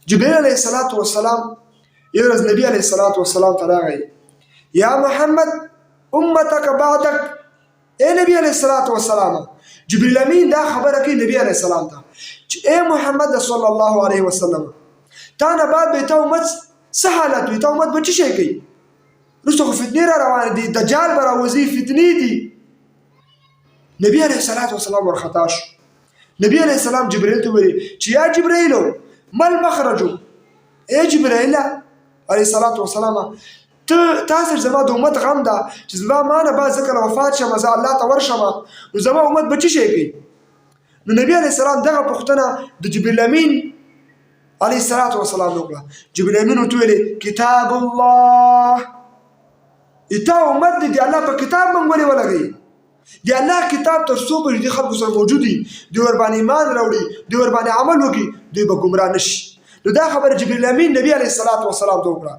جبريل عليه الصلاة والسلام يورز النبي عليه الصلاة والسلام تراغي يا محمد أمتك بعدك اے نبی علیہ الصلوۃ والسلام جبريل امین دا خبره کوي نبی علیہ السلام ته چې اے محمد صلی الله علیه وسلم تا نه بعد به ته امت څه حالت وي ته امت به څه شي کوي رسو فتنې را روان دي دجال به راوځي فتنې دي نبی علیہ الصلوۃ والسلام ورخطا شو نبی علیہ السلام جبريل ته ویل چې یا جبريل ما المخرج اے جبريل علیہ الصلوۃ والسلام تاسو زما د امت غم ده چې زما مانه با ذکر وفات شم زه الله ته ورشم نو زما امت به څه شي کوي نو نبی علیہ السلام دغه پوښتنه د جبريل امین علیه الصلاة والسلام وکړه جبريل امین ورته ویلې کتاب الله اته امت دي الله په کتاب باندې ولګي دی الله کتاب تر څو په دې خلکو سره موجود دي دی ور باندې ایمان راوړي دی ور باندې عمل وکړي دوی به ګمراه نشي نو دا خبر جبريل امین نبی علیه الصلاة والسلام ته وکړه